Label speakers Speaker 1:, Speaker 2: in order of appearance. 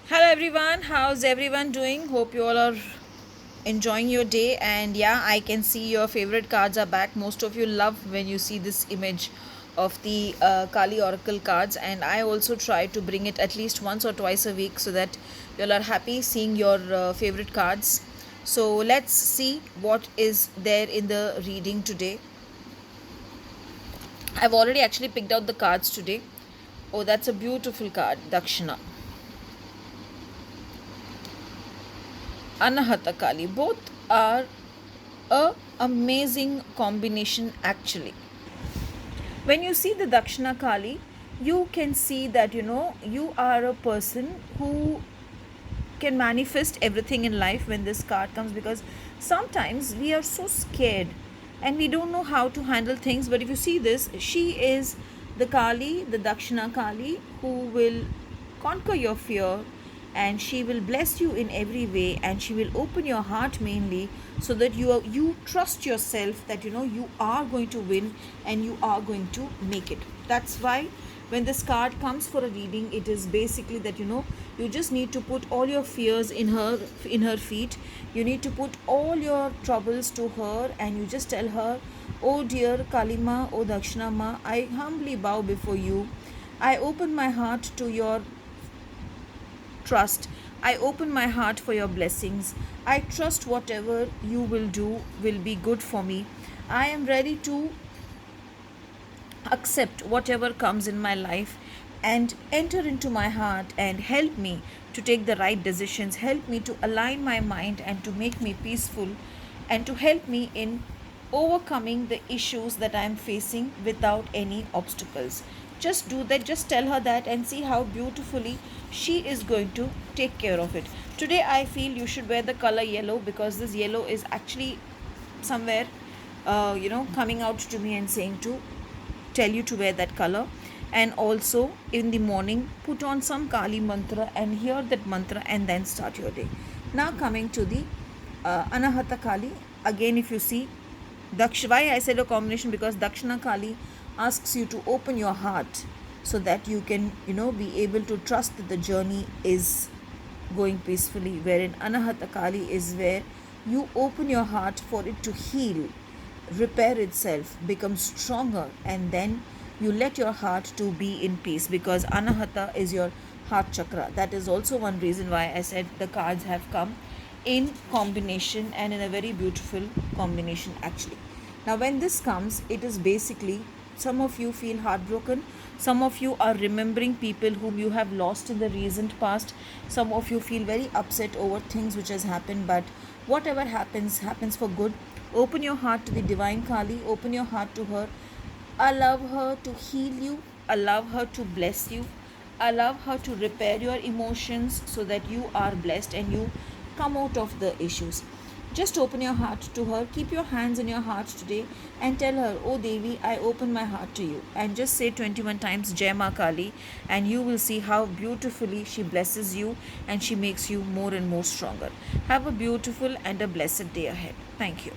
Speaker 1: Hello everyone, how's everyone doing? Hope you all are enjoying your day. And yeah, I can see your favorite cards are back. Most of you love when you see this image of the Kali Oracle cards, and I also try to bring it at least once or twice a week so that you all are happy seeing your favorite cards. So let's see what is there in the reading today. I've already actually picked out the cards today. Oh, that's a beautiful card, Dakshina. Anahata Kali. Both are a amazing combination actually. When you see the Dakshina Kali, you can see that you are a person who can manifest everything in life when this card comes, because sometimes we are so scared and we don't know how to handle things. But if you see this, she is the Kali, the Dakshina Kali, who will conquer your fear, and she will bless you in every way, and she will open your heart mainly so that you trust yourself that you are going to win and you are going to make it. That's why when this card comes for a reading, it is basically that you just need to put all your fears in her feet. You need to put all your troubles to her, and you just tell her, oh dear Kalima, oh Dakshina Ma, I humbly bow before you. I open my heart to your trust. I open my heart for your blessings. I trust whatever you will do will be good for me. I am ready to accept whatever comes in my life and enter into my heart and help me to take the right decisions. Help me to align my mind and to make me peaceful, and to help me in overcoming the issues that I am facing without any obstacles. Just do that, just tell her that, and see how beautifully she is going to take care of it. Today, I feel you should wear the color yellow, because this yellow is actually somewhere, coming out to me and saying to tell you to wear that color. And also in the morning, put on some Kali mantra and hear that mantra and then start your day. Now coming to the Anahata Kali. Again, if you see why I said a combination, because Dakshina Kali asks you to open your heart so that you can be able to trust that the journey is going peacefully, wherein Anahata Kali is where you open your heart for it to heal, repair itself, become stronger, and then you let your heart to be in peace, because Anahata is your heart chakra. That is also one reason why I said the cards have come in combination, and in a very beautiful combination actually. Now when this comes, it is basically, some of you feel heartbroken, some of you are remembering people whom you have lost in the recent past, some of you feel very upset over things which has happened, but whatever happens for good. Open your heart to the divine Kali, open your heart to her, allow her to heal you, allow her to bless you, allow her to repair your emotions so that you are blessed and you come out of the issues. Just open your heart to her, keep your hands in your heart today, and tell her, oh Devi, I open my heart to you. And just say 21 times Jai Ma Kali, and you will see how beautifully she blesses you and she makes you more and more stronger. Have a beautiful and a blessed day ahead. Thank you.